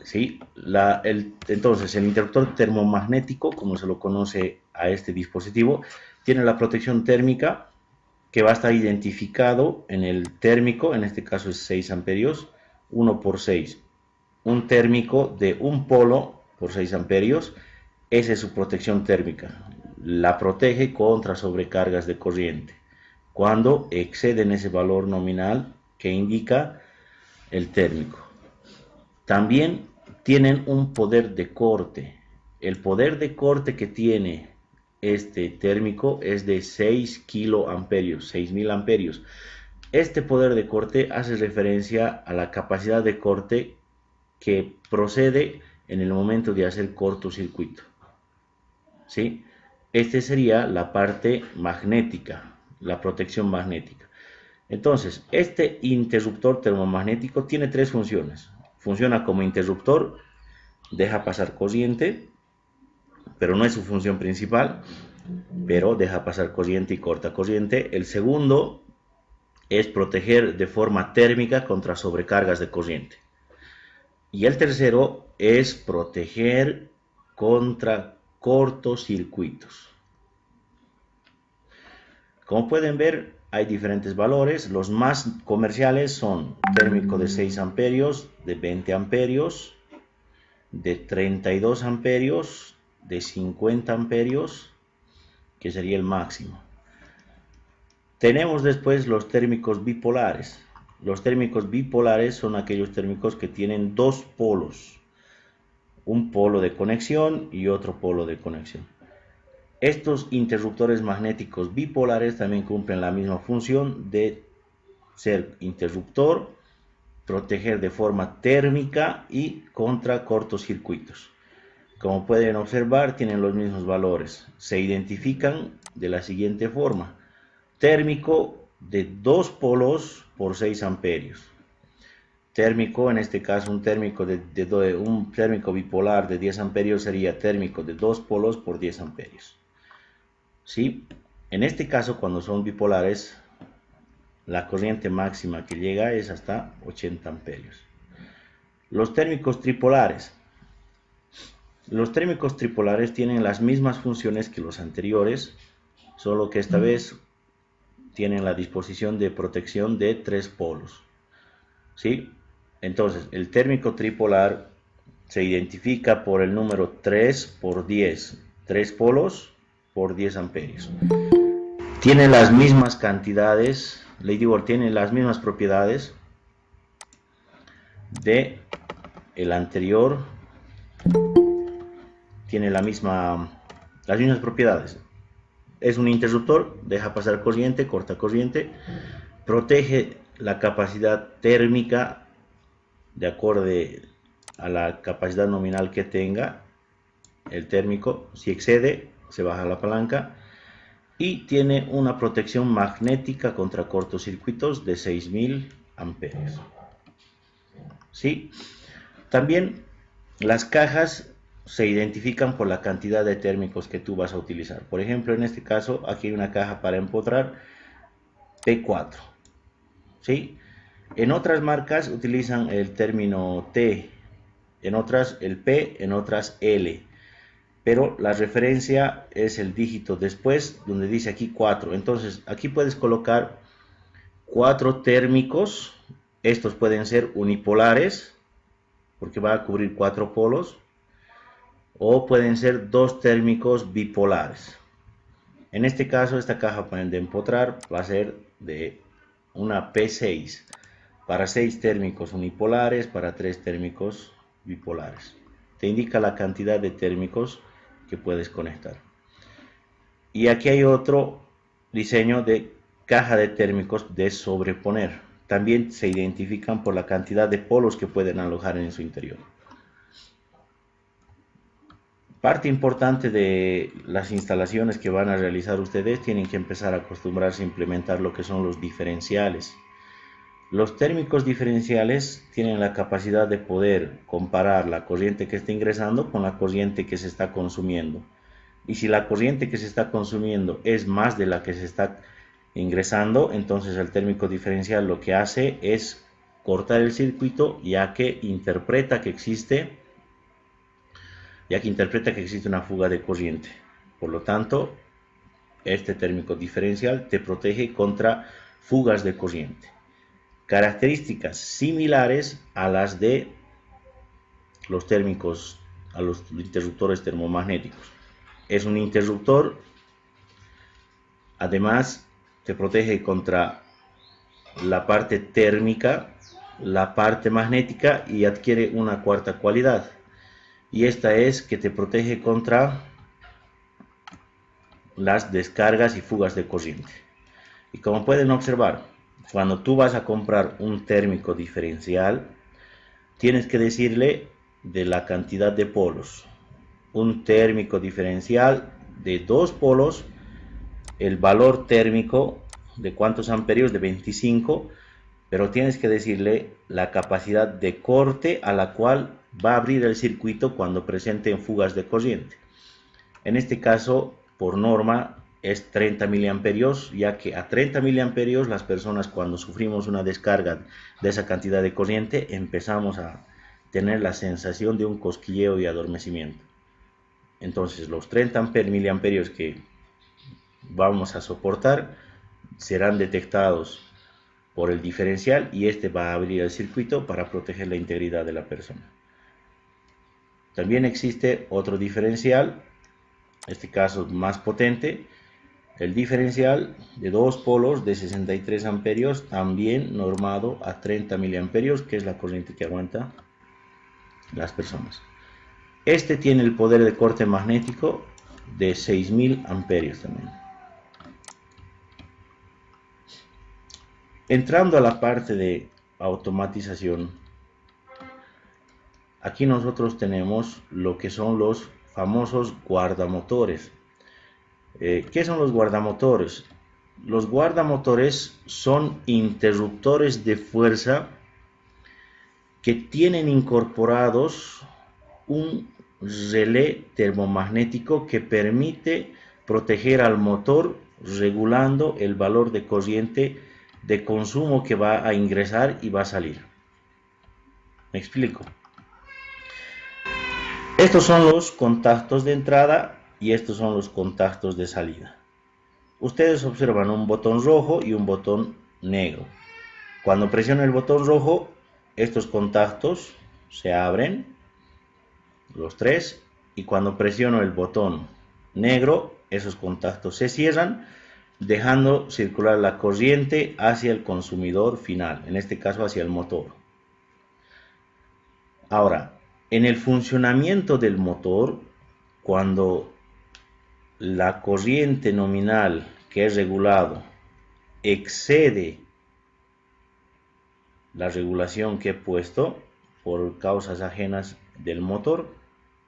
¿sí? Entonces, el interruptor termomagnético, como se lo conoce a este dispositivo, tiene la protección térmica que va a estar identificado en el térmico, en este caso es 6 amperios, 1 por 6. Un térmico de un polo por 6 amperios, esa es su protección térmica. La protege contra sobrecargas de corriente cuando exceden ese valor nominal que indica el térmico. También tienen un poder de corte. El poder de corte que tiene este térmico es de 6 kiloamperios, 6000 amperios. Este poder de corte hace referencia a la capacidad de corte que procede en el momento de hacer cortocircuito. ¿Sí? Este sería la parte magnética, la protección magnética. Entonces, este interruptor termomagnético tiene tres funciones. Funciona como interruptor, deja pasar corriente, pero no es su función principal, pero deja pasar corriente y corta corriente. El segundo es proteger de forma térmica contra sobrecargas de corriente. Y el tercero es proteger contra cortocircuitos. Como pueden ver, hay diferentes valores. Los más comerciales son térmico de 6 amperios, de 20 amperios, de 32 amperios, de 50 amperios, que sería el máximo. Tenemos después los térmicos bipolares. Los térmicos bipolares son aquellos térmicos que tienen dos polos, un polo de conexión y otro polo de conexión. Estos interruptores magnéticos bipolares también cumplen la misma función de ser interruptor, proteger de forma térmica y contra cortocircuitos. Como pueden observar, tienen los mismos valores. Se identifican de la siguiente forma. Térmico de 2 polos por 6 amperios. Térmico, en este caso un térmico un térmico bipolar de 10 amperios sería térmico de 2 polos por 10 amperios. ¿Sí? En este caso, cuando son bipolares, la corriente máxima que llega es hasta 80 amperios. Los térmicos tripolares. Los térmicos tripolares tienen las mismas funciones que los anteriores, solo que esta vez tienen la disposición de protección de 3 polos. ¿Sí? Entonces, el térmico tripolar se identifica por el número 3 por 10, 3 polos por 10 amperios. Tiene las mismas cantidades, Lady Ward tiene las mismas propiedades de el anterior, tiene las mismas propiedades. Es un interruptor, deja pasar corriente, corta corriente, protege la capacidad térmica de acuerdo a la capacidad nominal que tenga el térmico. Si excede, se baja la palanca. Y tiene una protección magnética contra cortocircuitos de 6000 amperios. ¿Sí? También las cajas se identifican por la cantidad de térmicos que tú vas a utilizar. Por ejemplo, en este caso, aquí hay una caja para empotrar P4. ¿Sí? En otras marcas utilizan el término T, en otras el P, en otras L. Pero la referencia es el dígito después, donde dice aquí 4. Entonces, aquí puedes colocar 4 térmicos. Estos pueden ser unipolares, porque va a cubrir 4 polos. O pueden ser 2 térmicos bipolares. En este caso, esta caja de empotrar va a ser de una P6. Para 6 térmicos unipolares, para 3 térmicos bipolares. Te indica la cantidad de térmicos que puedes conectar. Y aquí hay otro diseño de caja de térmicos de sobreponer. También se identifican por la cantidad de polos que pueden alojar en su interior. Parte importante de las instalaciones que van a realizar ustedes, tienen que empezar a acostumbrarse a implementar lo que son los diferenciales. Los térmicos diferenciales tienen la capacidad de poder comparar la corriente que está ingresando con la corriente que se está consumiendo. Y si la corriente que se está consumiendo es más de la que se está ingresando, entonces el térmico diferencial lo que hace es cortar el circuito, ya que interpreta que existe una fuga de corriente. Por lo tanto, este térmico diferencial te protege contra fugas de corriente. Características similares a las de los térmicos, a los interruptores termomagnéticos. Es un interruptor, además te protege contra la parte térmica, la parte magnética, y adquiere una cuarta cualidad, y esta es que te protege contra las descargas y fugas de corriente. Y como pueden observar, cuando tú vas a comprar un térmico diferencial, tienes que decirle de la cantidad de polos. Un térmico diferencial de 2 polos, el valor térmico de cuántos amperios, de 25, pero tienes que decirle la capacidad de corte a la cual va a abrir el circuito cuando presenten fugas de corriente. En este caso, por norma, es 30 miliamperios, ya que a 30 miliamperios las personas, cuando sufrimos una descarga de esa cantidad de corriente, empezamos a tener la sensación de un cosquilleo y adormecimiento. Entonces los 30 miliamperios que vamos a soportar serán detectados por el diferencial, y este va a abrir el circuito para proteger la integridad de la persona. También existe otro diferencial, en este caso más potente, el diferencial de 2 polos de 63 amperios, también normado a 30 miliamperios, que es la corriente que aguanta las personas. Este tiene el poder de corte magnético de 6000 amperios también. Entrando a la parte de automatización, aquí nosotros tenemos lo que son los famosos guardamotores. ¿Qué son los guardamotores? Los guardamotores son interruptores de fuerza que tienen incorporados un relé termomagnético que permite proteger al motor regulando el valor de corriente de consumo que va a ingresar y va a salir. ¿Me explico? Estos son los contactos de entrada y estos son los contactos de salida. Ustedes observan un botón rojo y un botón negro. Cuando presiono el botón rojo, estos contactos se abren, los tres, y cuando presiono el botón negro, esos contactos se cierran, dejando circular la corriente hacia el consumidor final, en este caso hacia el motor. Ahora, en el funcionamiento del motor, cuando la corriente nominal que es regulado excede la regulación que he puesto por causas ajenas del motor,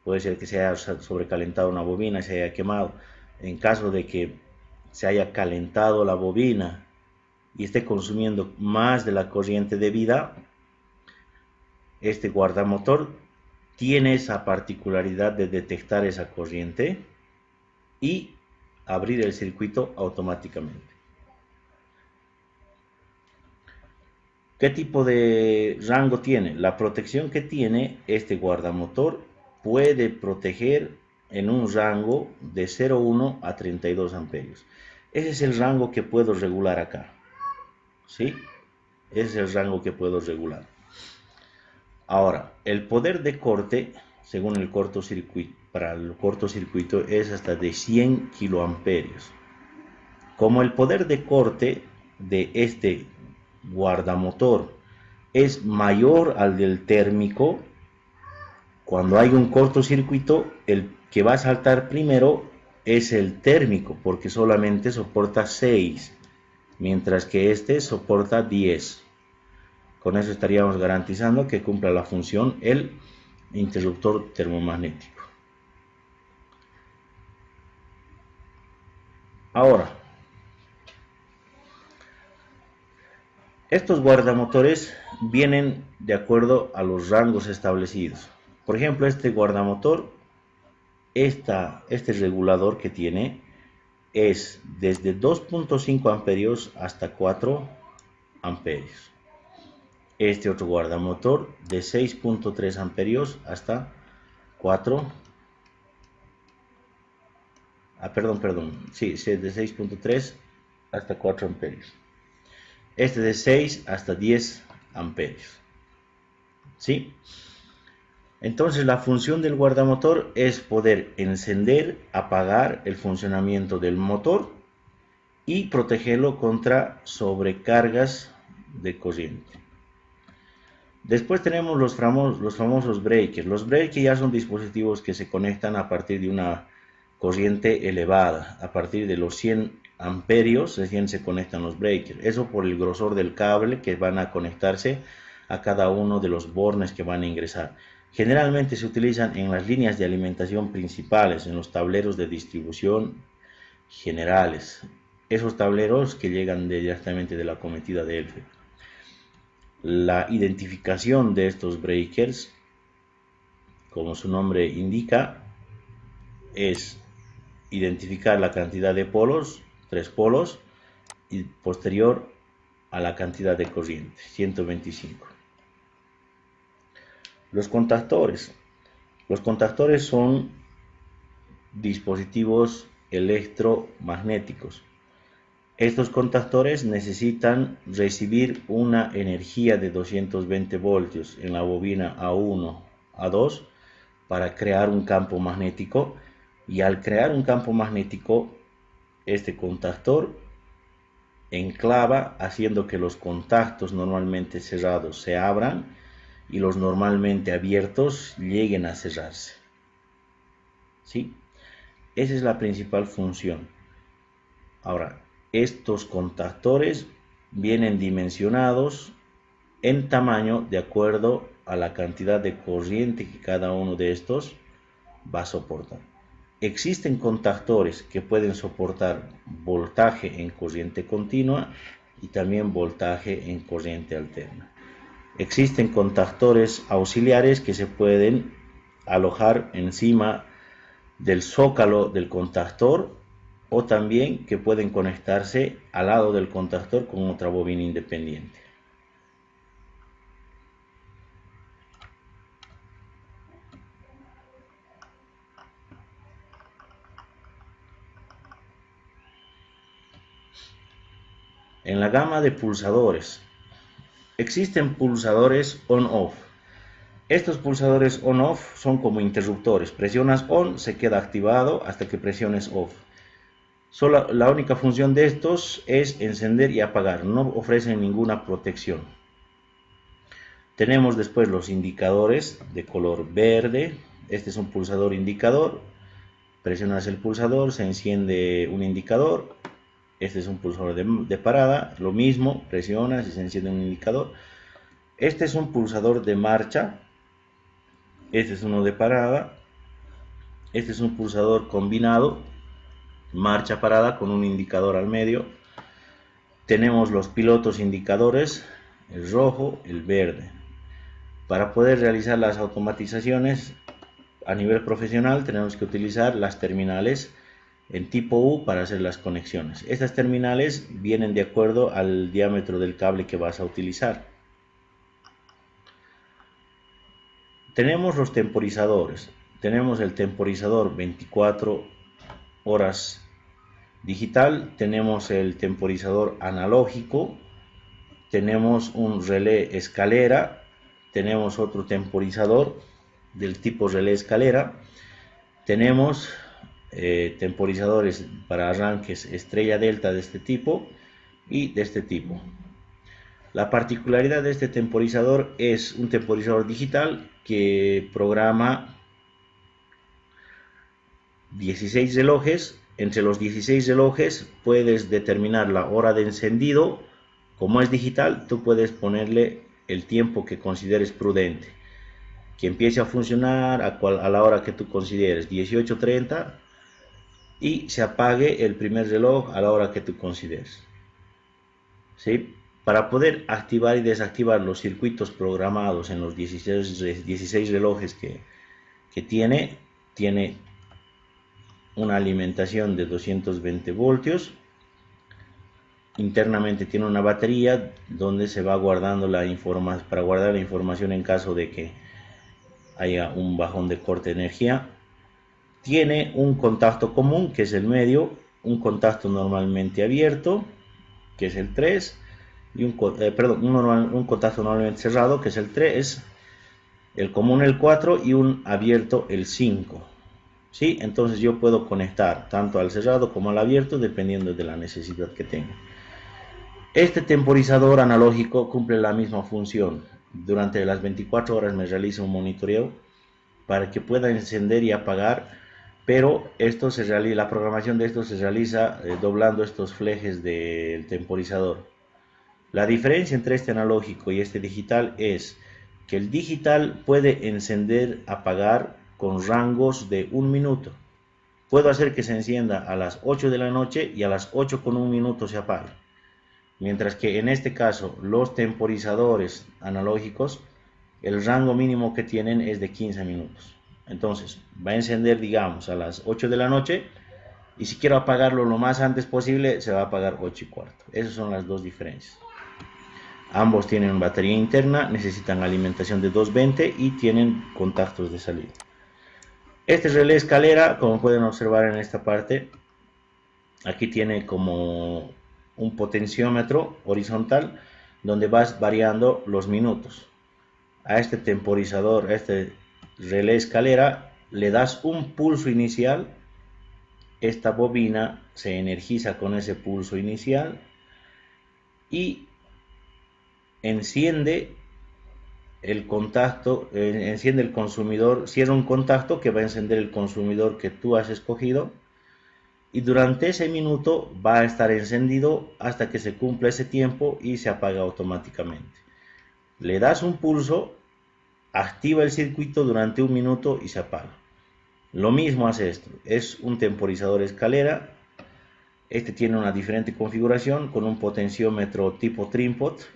puede ser que se haya sobrecalentado una bobina, se haya quemado. En caso de que se haya calentado la bobina y esté consumiendo más de la corriente debida, este guardamotor tiene esa particularidad de detectar esa corriente y abrir el circuito automáticamente. ¿Qué tipo de rango tiene? La protección que tiene este guardamotor puede proteger en un rango de 0,1 a 32 amperios. Ese es el rango que puedo regular acá. ¿Sí? Ese es el rango que puedo regular. Ahora, el poder de corte, según el cortocircuito, para el cortocircuito es hasta de 100 kiloamperios. Como el poder de corte de este guardamotor es mayor al del térmico, cuando hay un cortocircuito, el que va a saltar primero es el térmico, porque solamente soporta 6, mientras que este soporta 10. Con eso estaríamos garantizando que cumpla la función el interruptor termomagnético. Ahora, estos guardamotores vienen de acuerdo a los rangos establecidos. Por ejemplo, este guardamotor, este regulador que tiene es desde 2,5 amperios hasta 4 amperios. este otro guardamotor de 6.3 amperios hasta 4. Sí, de 6.3 hasta 4 amperios. Este de 6 hasta 10 amperios. ¿Sí? Entonces la función del guardamotor es poder encender, apagar el funcionamiento del motor y protegerlo contra sobrecargas de corriente. Después tenemos los famosos breakers. Los breakers ya son dispositivos que se conectan a partir de una corriente elevada. A partir de los 100 amperios recién se conectan los breakers. Eso por el grosor del cable que van a conectarse a cada uno de los bornes que van a ingresar. Generalmente se utilizan en las líneas de alimentación principales, en los tableros de distribución generales. Esos tableros que llegan directamente de la cometida de ELFE. La identificación de estos breakers, como su nombre indica, es identificar la cantidad de polos, 3 polos, y posterior a la cantidad de corriente, 125. Los contactores. Los contactores son dispositivos electromagnéticos. Estos contactores necesitan recibir una energía de 220 voltios en la bobina A1, A2 para crear un campo magnético, y al crear un campo magnético, este contactor enclava haciendo que los contactos normalmente cerrados se abran y los normalmente abiertos lleguen a cerrarse. ¿Sí? Esa es la principal función. Ahora, estos contactores vienen dimensionados en tamaño de acuerdo a la cantidad de corriente que cada uno de estos va a soportar. Existen contactores que pueden soportar voltaje en corriente continua y también voltaje en corriente alterna. Existen contactores auxiliares que se pueden alojar encima del zócalo del contactor, o también que pueden conectarse al lado del contactor con otra bobina independiente. En la gama de pulsadores, existen pulsadores on-off. Estos pulsadores on-off son como interruptores. Presionas on, se queda activado hasta que presiones off. La única función de estos es encender y apagar, no ofrecen ninguna protección. Tenemos después los indicadores de color verde. Este es un pulsador indicador. Presionas el pulsador, se enciende un indicador. Este es un pulsador de parada. Lo mismo, presionas y se enciende un indicador. Este es un pulsador de marcha. Este es uno de parada. Este es un pulsador combinado, marcha parada con un indicador al medio. Tenemos los pilotos indicadores, el rojo, el verde. Para poder realizar las automatizaciones a nivel profesional tenemos que utilizar las terminales en tipo U para hacer las conexiones. Estas terminales vienen de acuerdo al diámetro del cable que vas a utilizar. Tenemos los temporizadores. Tenemos el temporizador 24 horas digital, tenemos el temporizador analógico, tenemos un relé escalera, tenemos otro temporizador del tipo relé escalera, tenemos temporizadores para arranques estrella delta de este tipo y de este tipo. La particularidad de este temporizador es un temporizador digital que programa 16 relojes. Entre los 16 relojes puedes determinar la hora de encendido. Como es digital, tú puedes ponerle el tiempo que consideres prudente, que empiece a funcionar a la hora que tú consideres, 18:30, y se apague el primer reloj a la hora que tú consideres. ¿Sí? Para poder activar y desactivar los circuitos programados en los 16 relojes que tiene una alimentación de 220 voltios. internamente tiene una batería donde se va guardando la información, para guardar la información en caso de que haya un bajón de corte de energía. Tiene un contacto común, que es el medio, un contacto normalmente abierto, que es el 3, y un contacto normalmente cerrado, que es el 3, el común el 4 y un abierto el 5. ¿Sí? Entonces yo puedo conectar tanto al cerrado como al abierto dependiendo de la necesidad que tenga. Este temporizador analógico cumple la misma función. Durante las 24 horas me realiza un monitoreo para que pueda encender y apagar, pero la programación de esto se realiza doblando estos flejes del temporizador. La diferencia entre este analógico y este digital es que el digital puede encender, apagar con rangos de 1 minuto. Puedo hacer que se encienda a las 8 de la noche y a las 8 con 1 minuto se apague. Mientras que en este caso los temporizadores analógicos, el rango mínimo que tienen es de 15 minutos. Entonces va a encender, digamos, a las 8 de la noche, y si quiero apagarlo lo más antes posible, se va a apagar 8 y cuarto. Esas son las dos diferencias. Ambos tienen batería interna, necesitan alimentación de 220 y tienen contactos de salida. Este relé escalera, como pueden observar en esta parte, aquí tiene como un potenciómetro horizontal donde vas variando los minutos. A este temporizador, a este relé escalera, le das un pulso inicial. Esta bobina se energiza con ese pulso inicial y enciende el contacto, enciende el consumidor, cierra un contacto que va a encender el consumidor que tú has escogido, y durante ese minuto va a estar encendido hasta que se cumpla ese tiempo y se apaga automáticamente. Le das un pulso, activa el circuito durante 1 minuto y se apaga. Lo mismo hace esto, es un temporizador escalera. Este tiene una diferente configuración con un potenciómetro tipo Trimpot.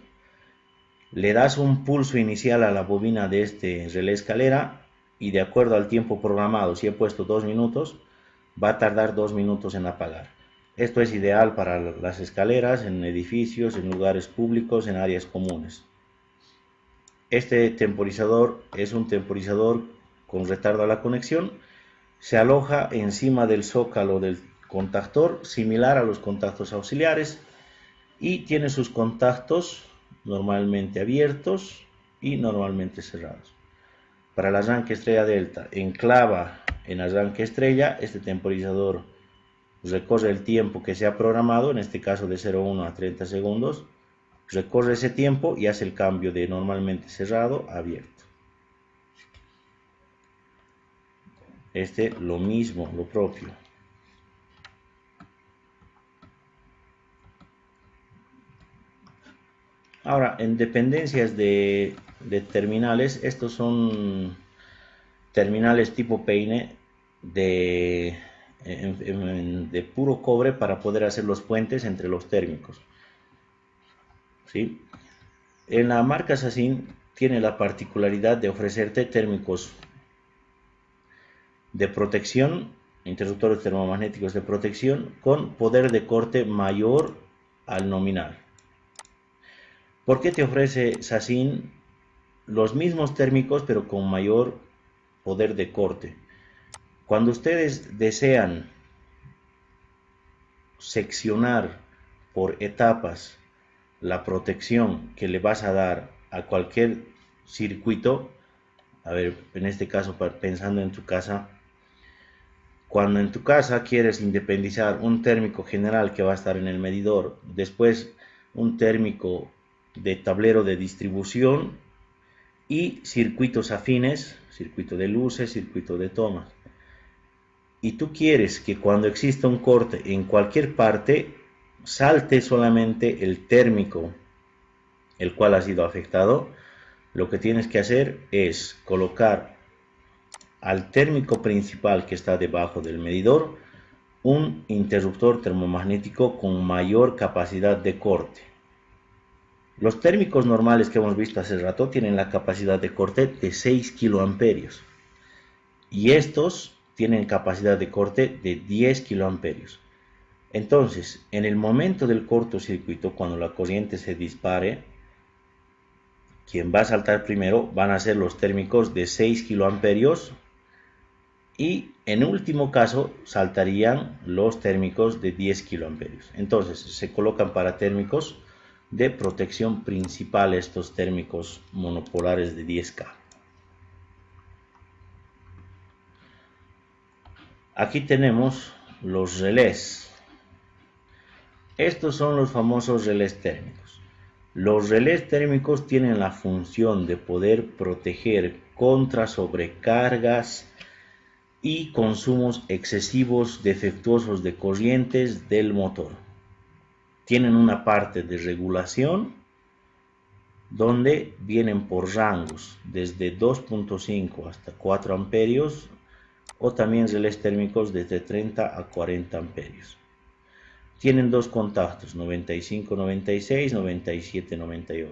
Le das un pulso inicial a la bobina de este relé escalera y de acuerdo al tiempo programado, si he puesto 2 minutos, va a tardar 2 minutos en apagar. Esto es ideal para las escaleras, en edificios, en lugares públicos, en áreas comunes. Este temporizador es un temporizador con retardo a la conexión. Se aloja encima del zócalo del contactor, similar a los contactos auxiliares, y tiene sus contactos normalmente abiertos y normalmente cerrados. Para el arranque estrella delta, enclava en arranque estrella. Este temporizador recorre el tiempo que se ha programado, en este caso de 0,1 a 30 segundos, recorre ese tiempo y hace el cambio de normalmente cerrado a abierto. Este lo mismo, lo propio. Ahora, en dependencias de terminales, estos son terminales tipo peine de puro cobre para poder hacer los puentes entre los térmicos. ¿Sí? En la marca Sassin tiene la particularidad de ofrecerte térmicos de protección, interruptores termomagnéticos de protección con poder de corte mayor al nominal. ¿Por qué te ofrece Sassin los mismos térmicos pero con mayor poder de corte? Cuando ustedes desean seccionar por etapas la protección que le vas a dar a cualquier circuito, a ver, en este caso pensando en tu casa, cuando en tu casa quieres independizar un térmico general que va a estar en el medidor, después un térmico de tablero de distribución y circuitos afines, circuito de luces, circuito de tomas, y tú quieres que cuando exista un corte en cualquier parte salte solamente el térmico el cual ha sido afectado, lo que tienes que hacer es colocar al térmico principal que está debajo del medidor un interruptor termomagnético con mayor capacidad de corte. Los térmicos normales que hemos visto hace rato tienen la capacidad de corte de 6 kiloamperios y estos tienen capacidad de corte de 10 kiloamperios. Entonces, en el momento del cortocircuito, cuando la corriente se dispare, quien va a saltar primero van a ser los térmicos de 6 kiloamperios y en último caso saltarían los térmicos de 10 kiloamperios. Entonces se colocan para térmicos de protección principal estos térmicos monopolares de 10K. Aquí tenemos los relés. Estos son los famosos relés térmicos. Los relés térmicos tienen la función de poder proteger contra sobrecargas y consumos excesivos defectuosos de corrientes del motor. Tienen una parte de regulación donde vienen por rangos desde 2.5 hasta 4 amperios o también relés térmicos desde 30 a 40 amperios. Tienen dos contactos, 95-96, 97-98.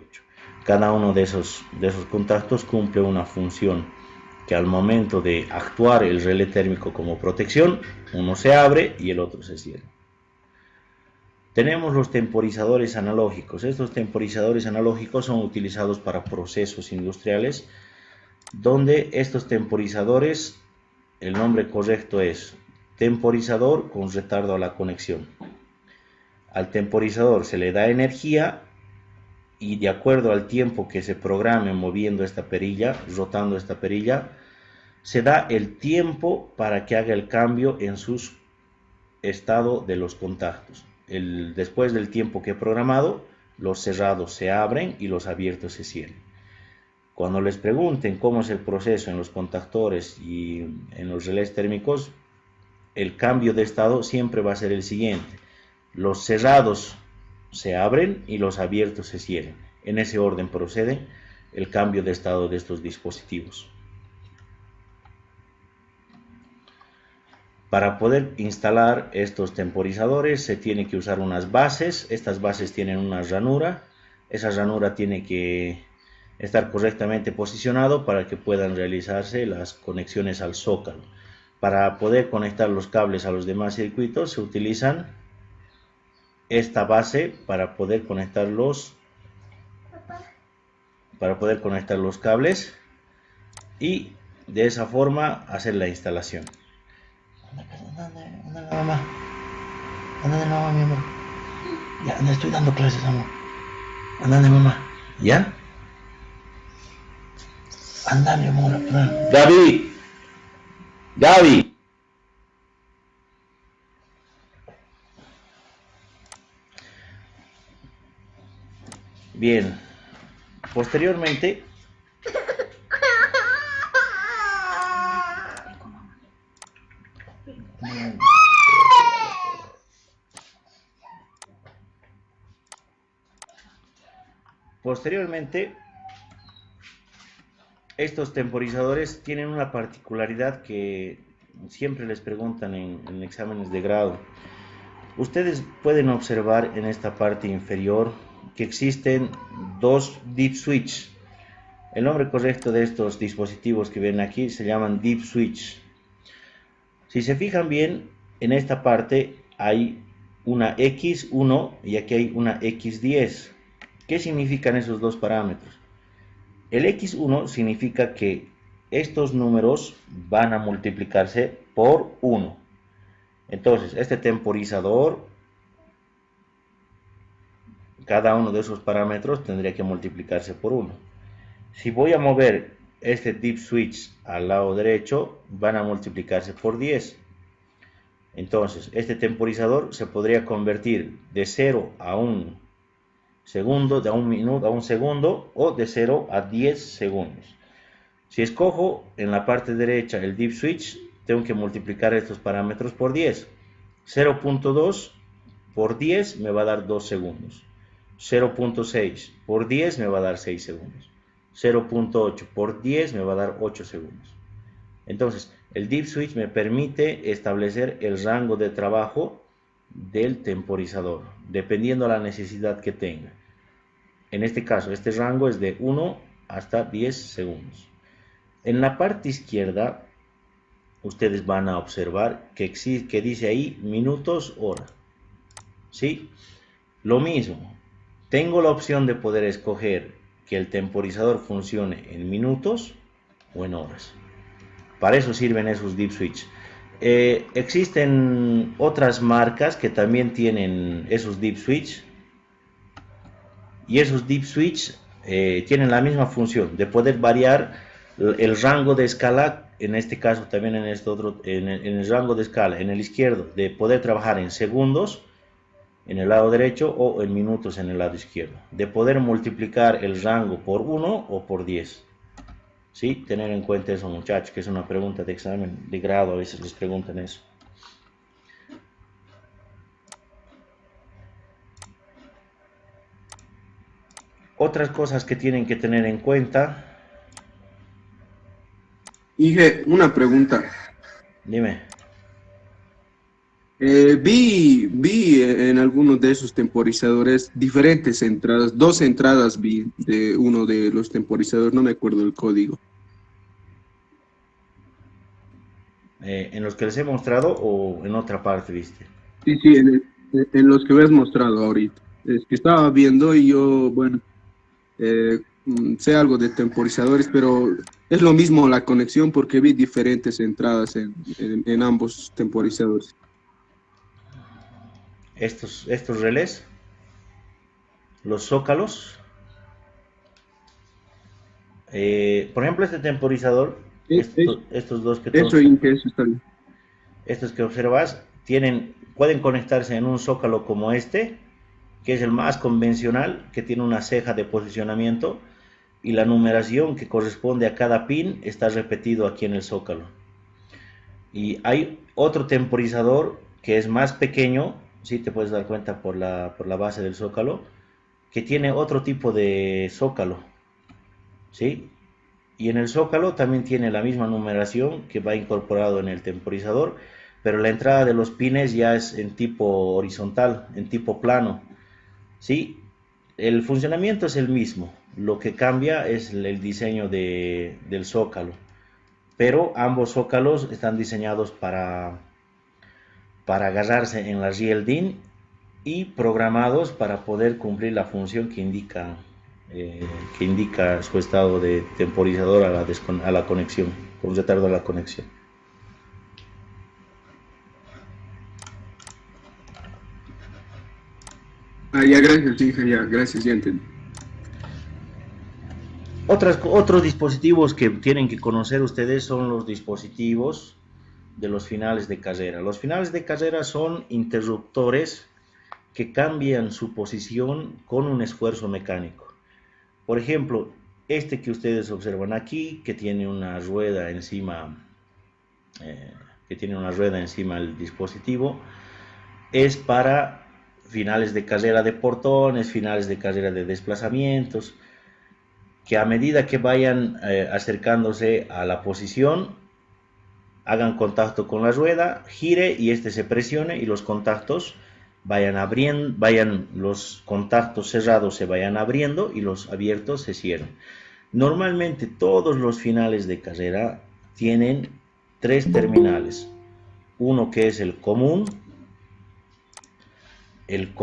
Cada uno de esos contactos cumple una función que al momento de actuar el relé térmico como protección, uno se abre y el otro se cierra. Tenemos los temporizadores analógicos. Estos temporizadores analógicos son utilizados para procesos industriales, donde estos temporizadores, el nombre correcto es temporizador con retardo a la conexión. Al temporizador se le da energía y de acuerdo al tiempo que se programe moviendo esta perilla, rotando esta perilla, se da el tiempo para que haga el cambio en su estado de los contactos. Después del tiempo que he programado, los cerrados se abren y los abiertos se cierran. Cuando les pregunten cómo es el proceso en los contactores y en los relés térmicos, el cambio de estado siempre va a ser el siguiente. Los cerrados se abren y los abiertos se cierran. En ese orden procede el cambio de estado de estos dispositivos. Para poder instalar estos temporizadores se tiene que usar unas bases. Estas bases tienen una ranura. Esa ranura tiene que estar correctamente posicionado para que puedan realizarse las conexiones al zócalo. Para poder conectar los cables a los demás circuitos se utilizan esta base para poder conectar los cables y de esa forma hacer la instalación. Ándale, mamá. Ándale, mamá, mi amor. Ya, le estoy dando clases, amor. Ándale, mamá. ¿Ya? Ándale, amor. Gaby. Gaby. Bien. Posteriormente, estos temporizadores tienen una particularidad que siempre les preguntan en exámenes de grado. Ustedes pueden observar en esta parte inferior que existen dos deep switch. El nombre correcto de estos dispositivos que ven aquí se llaman deep switch. Si se fijan bien, en esta parte hay una X1 y aquí hay una X10. ¿Qué significan esos dos parámetros? El X1 significa que estos números van a multiplicarse por 1. Entonces, este temporizador, cada uno de esos parámetros tendría que multiplicarse por 1. Si voy a mover este deep switch al lado derecho, van a multiplicarse por 10. Entonces, este temporizador se podría convertir de 0 a 1 segundo, de 1 minuto a 1 segundo o de 0 a 10 segundos. Si escojo en la parte derecha el deep switch, tengo que multiplicar estos parámetros por 10. 0.2 por 10 me va a dar 2 segundos. 0.6 por 10 me va a dar 6 segundos. 0.8 por 10 me va a dar 8 segundos. Entonces, el deep switch me permite establecer el rango de trabajo del temporizador, dependiendo de la necesidad que tenga. En este caso, este rango es de 1 hasta 10 segundos. En la parte izquierda, ustedes van a observar que dice ahí minutos hora. ¿sí? Lo mismo, tengo la opción de poder escoger que el temporizador funcione en minutos o en horas. Para eso sirven esos deep switch. Existen otras marcas que también tienen esos deep switch, y esos deep switch tienen la misma función de poder variar el rango de escala, en este caso también en este otro, en el rango de escala, en el izquierdo, de poder trabajar en segundos en el lado derecho o en minutos en el lado izquierdo, de poder multiplicar el rango por 1 o por 10. ¿Sí? Tener en cuenta eso, muchachos, que es una pregunta de examen de grado, a veces les preguntan eso. Otras cosas que tienen que tener en cuenta. Dije, una pregunta. Dime. Vi en algunos de esos temporizadores diferentes entradas, dos entradas vi de uno de los temporizadores, no me acuerdo el código. ¿En los que les he mostrado o en otra parte, viste? Sí, sí, en los que me has mostrado ahorita. Es que estaba viendo y yo, bueno, sé algo de temporizadores, pero es lo mismo la conexión porque vi diferentes entradas en ambos temporizadores. Estos relés, los zócalos, por ejemplo, este temporizador, Eh, eh, estos dos Eso y que eso está bien. estos que observas, pueden conectarse en un zócalo como este, que es el más convencional, que tiene una ceja de posicionamiento, y la numeración que corresponde a cada pin está repetido aquí en el zócalo. Y hay otro temporizador que es más pequeño, si te puedes dar cuenta por la base del zócalo, que tiene otro tipo de zócalo, ¿sí? Y en el zócalo también tiene la misma numeración que va incorporado en el temporizador, pero la entrada de los pines ya es en tipo horizontal, en tipo plano, ¿sí? El funcionamiento es el mismo, lo que cambia es el diseño del zócalo, pero ambos zócalos están diseñados para agarrarse en la riel DIN y programados para poder cumplir la función que indica su estado de temporizador a la conexión, con retardo a la conexión. Ah, ya, gracias, hija, ya, gracias, ya entendí. Otros dispositivos que tienen que conocer ustedes son los dispositivos de los finales de carrera. Los finales de carrera son interruptores que cambian su posición con un esfuerzo mecánico. Por ejemplo, este que ustedes observan aquí, que tiene una rueda encima, eh, del dispositivo, es para finales de carrera de portones, finales de carrera de desplazamientos, que a medida que vayan acercándose a la posición, hagan contacto con la rueda, gire y este se presione y los contactos vayan abriendo, los contactos cerrados se vayan abriendo y los abiertos se cierren. Normalmente todos los finales de carrera tienen tres terminales. Uno que es el común, el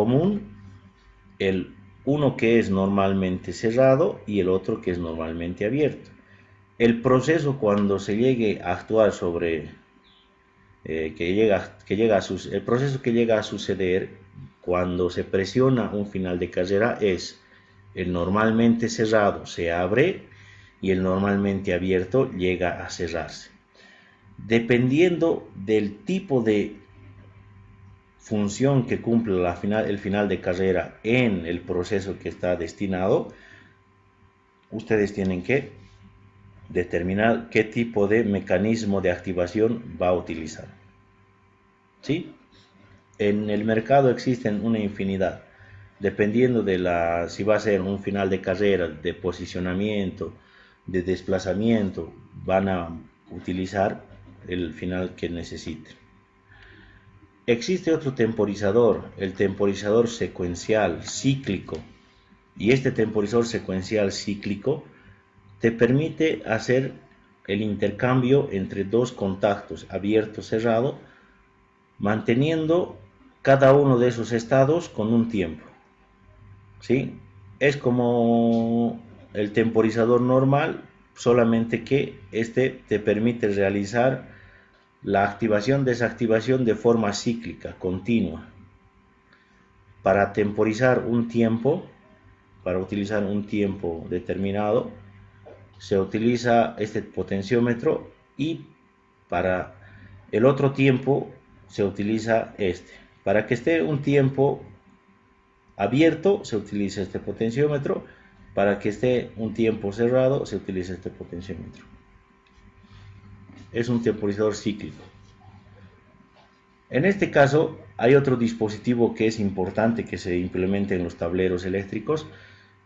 uno que es normalmente cerrado y el otro que es normalmente abierto. El proceso cuando se llegue a actuar sobre el proceso que llega a suceder cuando se presiona un final de carrera es el normalmente cerrado se abre y el normalmente abierto llega a cerrarse. Dependiendo del tipo de función que cumple el final de carrera en el proceso que está destinado, ustedes tienen que determinar qué tipo de mecanismo de activación va a utilizar. ¿Sí? En el mercado existen una infinidad, dependiendo si va a ser un final de carrera, de posicionamiento, de desplazamiento, van a utilizar el final que necesiten. Existe otro temporizador, el temporizador secuencial cíclico, y este temporizador secuencial cíclico te permite hacer el intercambio entre dos contactos abierto-cerrado, manteniendo cada uno de esos estados con un tiempo, ¿sí? Es como el temporizador normal, solamente que este te permite realizar la activación-desactivación de forma cíclica, continua. Para temporizar un tiempo, para utilizar un tiempo determinado, se utiliza este potenciómetro, y para el otro tiempo se utiliza este. Para que esté un tiempo abierto se utiliza este potenciómetro, para que esté un tiempo cerrado se utiliza este potenciómetro. Es un temporizador cíclico. En este caso hay otro dispositivo que es importante que se implemente en los tableros eléctricos,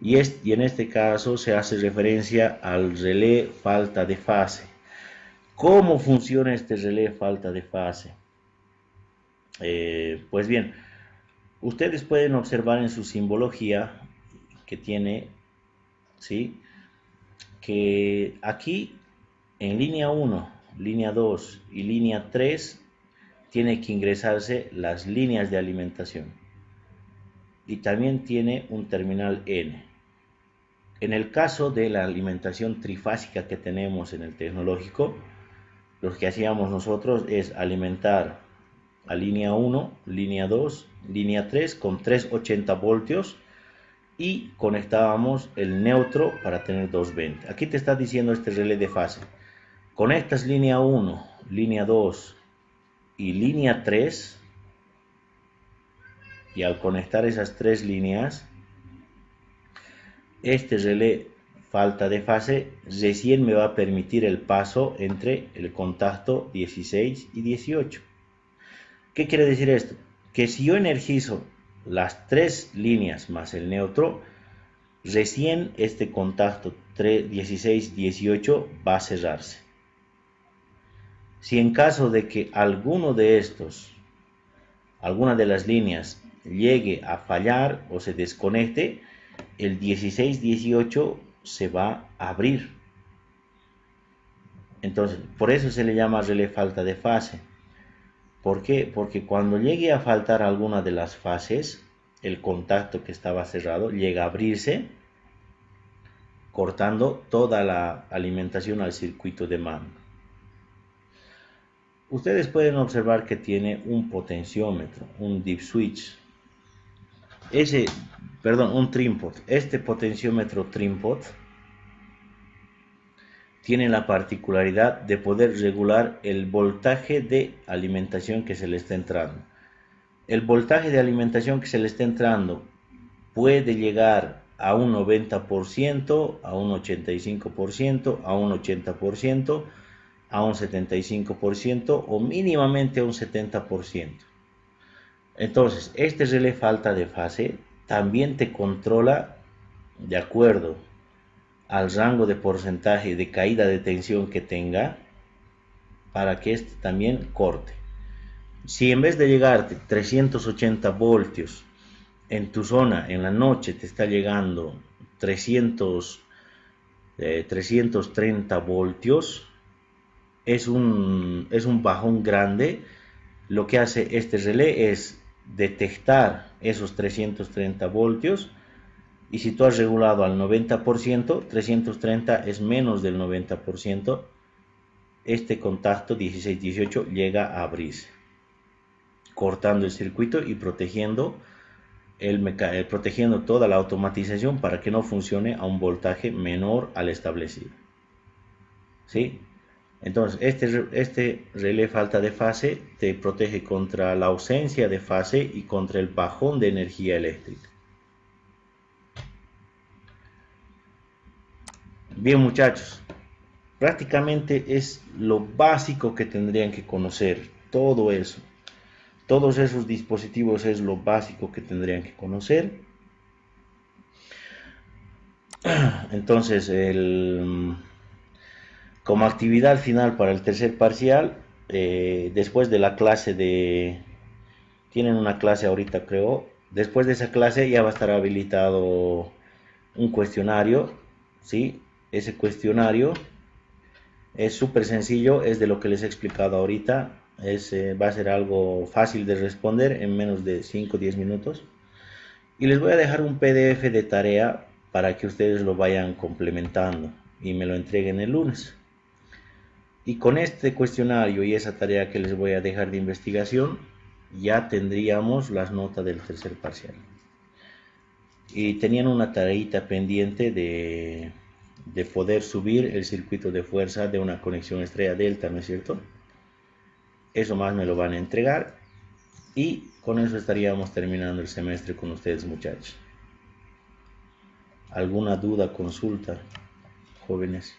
y en este caso se hace referencia al relé falta de fase. ¿Cómo funciona este relé falta de fase? Pues bien, ustedes pueden observar en su simbología que tiene, ¿sí?, que aquí en línea 1, línea 2 y línea 3 tiene que ingresarse las líneas de alimentación, y también tiene un terminal N. En el caso de la alimentación trifásica que tenemos en el tecnológico, lo que hacíamos nosotros es alimentar a línea 1, línea 2, línea 3 con 380 voltios, y conectábamos el neutro para tener 220. Aquí te está diciendo este relé de fase: conectas línea 1, línea 2 y línea 3, y al conectar esas tres líneas, este relé falta de fase recién me va a permitir el paso entre el contacto 16 y 18. ¿Qué quiere decir esto? Que si yo energizo las tres líneas más el neutro, recién este contacto 16-18 va a cerrarse. Si en caso de que alguna de las líneas llegue a fallar o se desconecte, el 16-18 se va a abrir. Entonces, por eso se le llama relé falta de fase. ¿Por qué? Porque cuando llegue a faltar alguna de las fases, el contacto que estaba cerrado llega a abrirse, cortando toda la alimentación al circuito de mando. Ustedes pueden observar que tiene un potenciómetro, un dip switch, un trim-pot. Este potenciómetro trim-pot tiene la particularidad de poder regular el voltaje de alimentación que se le está entrando. El voltaje de alimentación que se le está entrando puede llegar a un 90%, a un 85%, a un 80%, a un 75% o mínimamente a un 70%. Entonces, este relé falta de fase también te controla de acuerdo al rango de porcentaje de caída de tensión que tenga, para que este también corte. Si en vez de llegarte 380 voltios en tu zona, en la noche te está llegando 330 voltios, es un bajón grande. Lo que hace este relé es detectar esos 330 voltios, y si tú has regulado al 90%, 330 es menos del 90%, este contacto 16-18 llega a abrirse, cortando el circuito y protegiendo toda la automatización para que no funcione a un voltaje menor al establecido. ¿Sí? Entonces, este relé falta de fase te protege contra la ausencia de fase y contra el bajón de energía eléctrica. Bien, muchachos, prácticamente es lo básico que tendrían que conocer. Todo eso, todos esos dispositivos es lo básico que tendrían que conocer. Entonces, como actividad final para el tercer parcial, después de la clase tienen una clase ahorita, creo. Después de esa clase ya va a estar habilitado un cuestionario, ¿sí? Ese cuestionario es súper sencillo, es de lo que les he explicado ahorita. Va a ser algo fácil de responder en menos de 5 o 10 minutos. Y les voy a dejar un PDF de tarea para que ustedes lo vayan complementando y me lo entreguen el lunes. Y con este cuestionario y esa tarea que les voy a dejar de investigación, ya tendríamos las notas del tercer parcial. Y tenían una tareita pendiente de poder subir el circuito de fuerza de una conexión estrella delta, ¿no es cierto? Eso más me lo van a entregar y con eso estaríamos terminando el semestre con ustedes, muchachos. ¿Alguna duda, consulta, jóvenes?